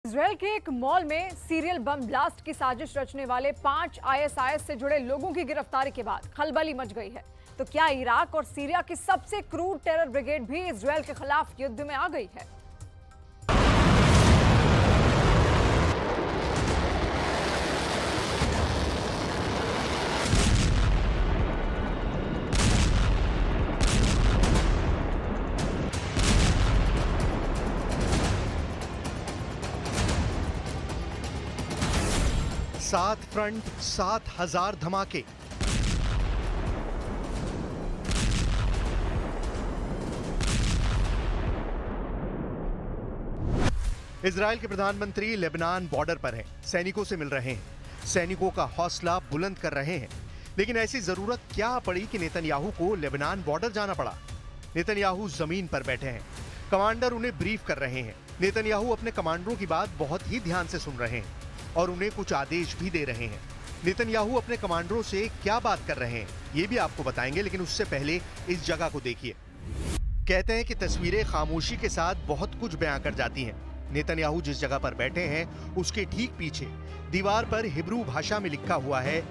Israel के एक mall में सीरियल बम ब्लास्ट की साजिश रचने वाले 5 आईएसआईएस से जुड़े लोगों की गिरफ्तारी के बाद खलबली मच गई है। तो क्या इराक और सीरिया की सबसे क्रूर टेरर ब्रिगेड भी इजराइल के खिलाफ युद्ध में आ गई है? 7 फ्रंट 7,000 धमाके। इजराइल के प्रधानमंत्री लेबनान बॉर्डर पर हैं, सैनिकों से मिल रहे हैं, सैनिकों का हौसला बुलंद कर रहे हैं। लेकिन ऐसी जरूरत क्या पड़ी कि नेतन्याहू को लेबनान बॉर्डर जाना पड़ा? नेतन्याहू जमीन पर बैठे हैं, कमांडर उन्हें ब्रीफ कर रहे हैं। नेतन्याहू अपने कमांडरों की बात बहुत ही ध्यान से सुन रहे हैं और उन्हें कुछ आदेश भी दे रहे हैं। नेतन्याहू अपने कमांडरों से क्या बात कर रहे हैं ये भी आपको बताएंगे, लेकिन उससे पहले इस जगह को देखिए। कहते हैं कि तस्वीरें खामोशी के साथ बहुत कुछ बयां कर जाती हैं। नेतन्याहू जिस जगह पर बैठे हैं उसके ठीक पीछे दीवार पर हिब्रू भाषा में लिखा हुआ है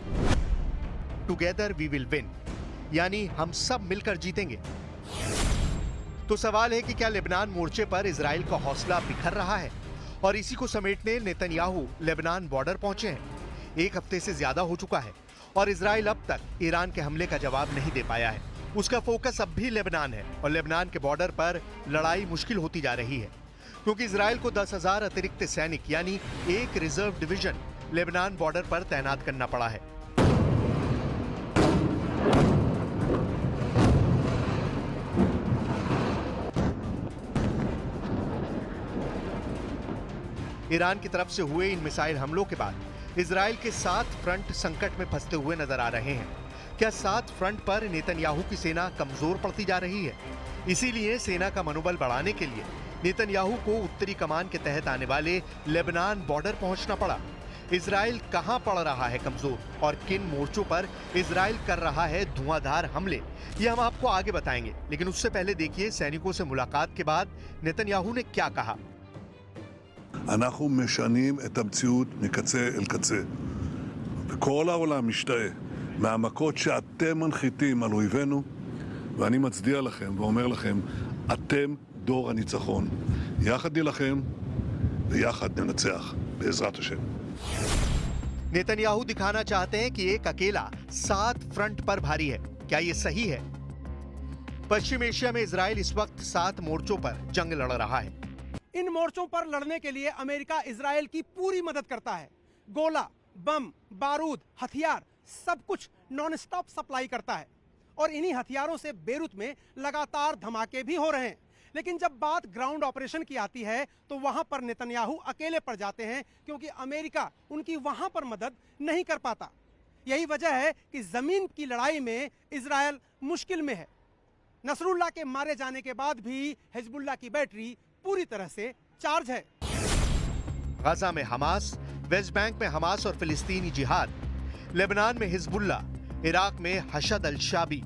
टुगेदर वी विल विन, यानी हम सब मिलकर जीतेंगे। तो सवाल है कि क्या लेबनान मोर्चे पर इजराइल का हौसला बिखर रहा है? और इसी को समेटने नेतन्याहू लेबनान बॉर्डर पहुंचे हैं। 1 हफ्ते से ज्यादा हो चुका है और इजराइल अब तक ईरान के हमले का जवाब नहीं दे पाया है। उसका फोकस अब भी लेबनान है और लेबनान के बॉर्डर पर लड़ाई मुश्किल होती जा रही है, क्योंकि इजराइल को 10,000 अतिरिक्त सैनिक यानी एक रिजर्व डिवीजन लेबनान बॉर्डर पर तैनात करना पड़ा है। ईरान की तरफ से हुए इन मिसाइल हमलों के बाद इजराइल के 7 फ्रंट संकट में फंसते हुए नजर आ रहे हैं। क्या 7 फ्रंट पर नेतन्याहू की सेना कमजोर पड़ती जा रही है? इसीलिए सेना का मनोबल बढ़ाने के लिए नेतन्याहू को उत्तरी कमान के तहत आने वाले लेबनान बॉर्डर पहुंचना पड़ा। इजराइल कहां पड़ रहा है कमजोर और किन मोर्चों पर इजराइल कर रहा है धुआंधार हमले, ये हम आपको आगे बताएंगे। लेकिन उससे पहले देखिए सैनिकों से मुलाकात के बाद नेतन्याहू ने क्या कहा। אנחנו משנים את המציאות מקצה אל קצה. וכל העולם משתאה מהמכות שאתם מנחיתים על אויבינו, ואני מצדיע לכם ואומר לכם, אתם דור הניצחון. יחד נילחם ויחד ננצח, בעזרת השם. नेतन्याहू दिखाना चाहते हैं कि एक अकेला 7 फ्रंट पर भारी है। क्या ये सही है? पश्चिम एशिया में इजराइल इस वक्त 7 मोर्चों पर जंग लड़ रहा है। इन मोर्चों पर लड़ने के लिए अमेरिका इजराइल की पूरी मदद करता है। गोला, बम, बारूद, हथियार सब कुछ नॉन स्टॉप सप्लाई करता है और इन्हीं हथियारों से बेरूत में लगातार धमाके भी हो रहे हैं। लेकिन जब बात ग्राउंड ऑपरेशन की आती है तो वहां पर नेतन्याहू अकेले पड़ जाते हैं, क्योंकि अमेरिका उनकी वहां पर मदद नहीं कर पाता। यही वजह है कि जमीन की लड़ाई में इजराइल मुश्किल में है। नसरुल्लाह के मारे जाने के बाद भी हिजबुल्लाह की बैटरी पूरी तरह से चार्ज है। गाजा में हमास, वेस्ट बैंक में हमास और फिलिस्तीनी जिहाद, लेबनान में हिजबुल्लाह, इराक में हशद अल शाबी,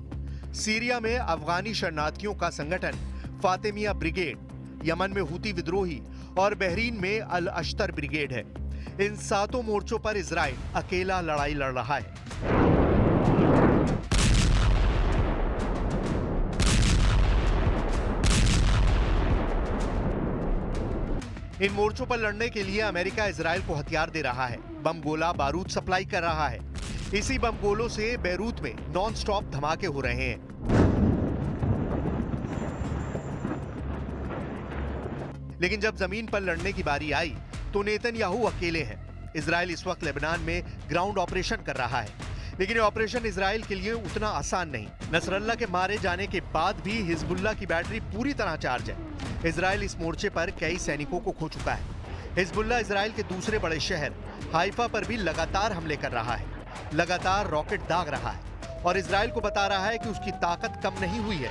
सीरिया में अफगानी शरणार्थियों का संगठन फातिमिया ब्रिगेड, यमन में हुती विद्रोही और बहरीन में अल अश्तर ब्रिगेड है। इन 7 मोर्चों पर इजराइल अकेला लड़ाई लड़ रहा है। इन मोर्चों पर लड़ने के लिए अमेरिका इजराइल को हथियार दे रहा है, बम गोला बारूद सप्लाई कर रहा है। इसी बम गोलों से बेरूत में नॉन स्टॉप धमाके हो रहे हैं। लेकिन जब जमीन पर लड़ने की बारी आई तो नेतन्याहू अकेले हैं। इजराइल इस वक्त लेबनान में ग्राउंड ऑपरेशन कर रहा है, लेकिन ये ऑपरेशन इजराइल के लिए उतना आसान नहीं। नसरल्लाह के मारे जाने के बाद भी हिजबुल्लाह की बैटरी पूरी तरह चार्ज है। इजराइल इस मोर्चे पर कई सैनिकों को खो चुका है। हिजबुल्लाह इजराइल के दूसरे बड़े शहर हाइफा पर भी लगातार हमले कर रहा है, लगातार रॉकेट दाग रहा है और इजराइल को बता रहा है कि उसकी ताकत कम नहीं हुई है।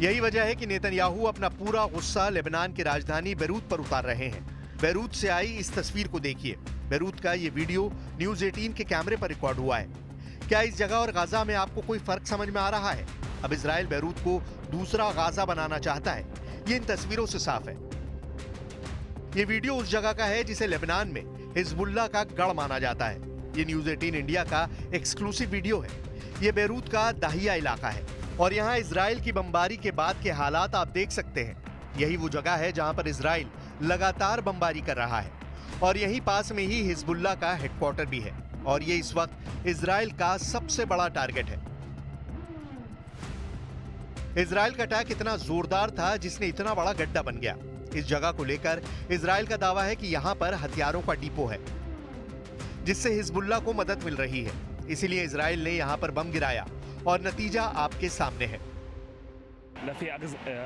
यही वजह है कि नेतन्याहू अपना पूरा गुस्सा लेबनान की राजधानी बेरूत पर उतार रहे हैं। बेरूत से आई इस तस्वीर को देखिए। बेरूत का ये वीडियो न्यूज़ 18 के कैमरे पर रिकॉर्ड हुआ है। क्या इस जगह और गाजा में आपको कोई फर्क समझ में आ रहा है? अब इजराइल बेरूत को दूसरा गाजा बनाना चाहता है, ये इन तस्वीरों से साफ है। ये वीडियो उस जगह का है जिसे लेबनान में हिजबुल्लाह का गढ़ माना जाता है। ये न्यूज़ 18 इंडिया का एक्सक्लूसिव वीडियो है। ये बेरूत का दाहिया इलाका है और यहाँ इजराइल की बमबारी के बाद के हालात आप देख सकते हैं। यही वो जगह है जहां पर इजराइल लगातार बमबारी कर रहा है और यहीं पास में ही हिजबुल्लाह का हेडक्वार्टर भी है और ये इस वक्त इजराइल का सबसे बड़ा टारगेट है। इजराइल का अटैक इतना जोरदार था जिसने इतना बड़ा गड्ढा बन गया। इस जगह को लेकर इजराइल का दावा है कि यहां पर हथियारों का डिपो है जिससे हिजबुल्लाह को मदद मिल रही है। इसीलिए इजराइल ने यहां पर बम गिराया और नतीजा आपके सामने है।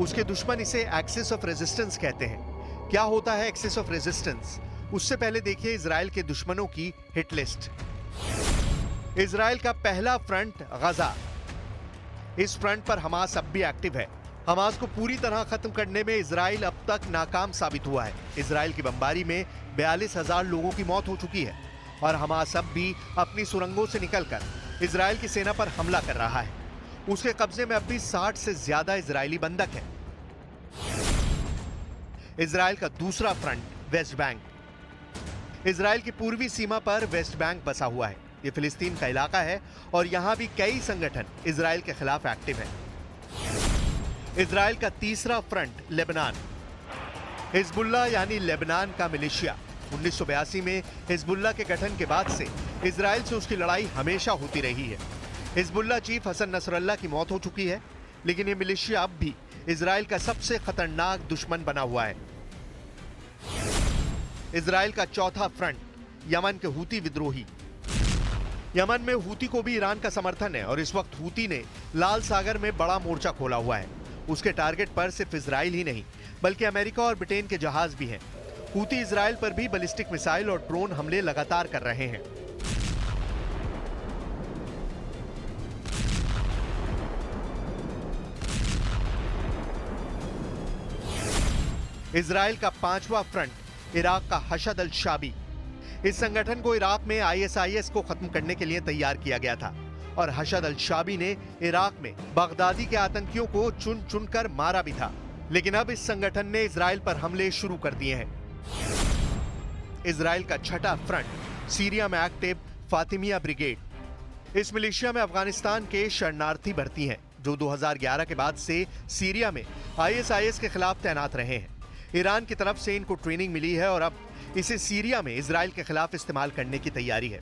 उसके दुश्मन इसे एक्सिस ऑफ रेजिस्टेंस कहते हैं। क्या होता है एक्सिस ऑफ रेजिस्टेंस? उससे पहले देखिए इजराइल के दुश्मनों की हिट लिस्ट। इजराइल का पहला फ्रंट गजा। इस फ्रंट पर हमास अब भी एक्टिव है। हमास को पूरी तरह खत्म करने में इजराइल अब तक नाकाम साबित हुआ है। इजराइल की बमबारी में 42,000 लोगों की मौत हो चुकी है और हमास अब भी अपनी सुरंगों से निकलकर इजराइल की सेना पर हमला कर रहा है। उसके कब्जे में अब भी 60 से ज्यादा इजरायली बंधक हैं। इजराइल का दूसरा फ्रंट वेस्ट बैंक। इजराइल की पूर्वी सीमा पर वेस्ट बैंक बसा हुआ है। ये फिलिस्तीन का इलाका है और यहां भी कई संगठन इजराइल के खिलाफ एक्टिव हैं। इजराइल का तीसरा फ्रंट लेबनान। हिजबुल्लाह यानी लेबनान का मिलिशिया। 1982 में हिजबुल्लाह के गठन के बाद से इजराइल से उसकी लड़ाई हमेशा होती रही है। हिजबुल्लाह चीफ हसन नसरल्लाह की मौत हो चुकी है, लेकिन ये मिलिशिया अब भी इजराइल का सबसे खतरनाक दुश्मन बना हुआ है। इजराइल का चौथा फ्रंट यमन के हूती विद्रोही। यमन में हूती को भी ईरान का समर्थन है और इस वक्त हूती ने लाल सागर में बड़ा मोर्चा खोला हुआ है। उसके टारगेट पर सिर्फ इजराइल ही नहीं बल्कि अमेरिका और ब्रिटेन के जहाज भी हैं। हूती इजराइल पर भी बैलिस्टिक मिसाइल और ड्रोन हमले लगातार कर रहे हैं। इजराइल का पांचवा फ्रंट इराक का हशद अल शाबी। इस संगठन को इराक में ISIS को खत्म करने के लिए तैयार किया गया था और हशद अल शाबी ने इराक में बगदादी के आतंकियों को चुन चुनकर मारा भी था। लेकिन अब इस संगठन ने इजराइल पर हमले शुरू कर दिए हैं। इजराइल का छठा फ्रंट सीरिया में एक्टिव फातिमिया ब्रिगेड। इस मिलिशिया में अफगानिस्तान के शरणार्थी भर्ती हैं जो 2011 के बाद से सीरिया में ISIS के खिलाफ तैनात रहे हैं। ईरान की तरफ से इनको ट्रेनिंग मिली है और अब इसे सीरिया में इजराइल के खिलाफ इस्तेमाल करने की तैयारी है।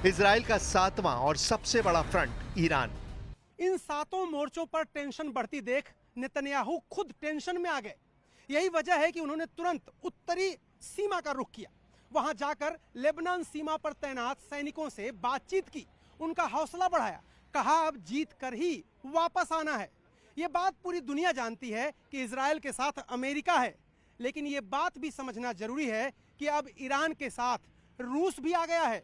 इजराइल का 7वां और सबसे बड़ा फ्रंट ईरान। इन 7 मोर्चों पर टेंशन बढ़ती देख नेतन्याहू खुद टेंशन में आ गए। यही वजह है कि उन्होंने तुरंत उत्तरी सीमा का रुख किया। वहां जाकर लेबनान सीमा पर तैनात सैनिकों से बातचीत की, उनका हौसला बढ़ाया, कहा अब जीत कर ही वापस आना है। ये बात पूरी दुनिया जानती है कि इजराइल के साथ अमेरिका है, लेकिन ये बात भी समझना जरूरी है कि अब ईरान के साथ रूस भी आ गया है।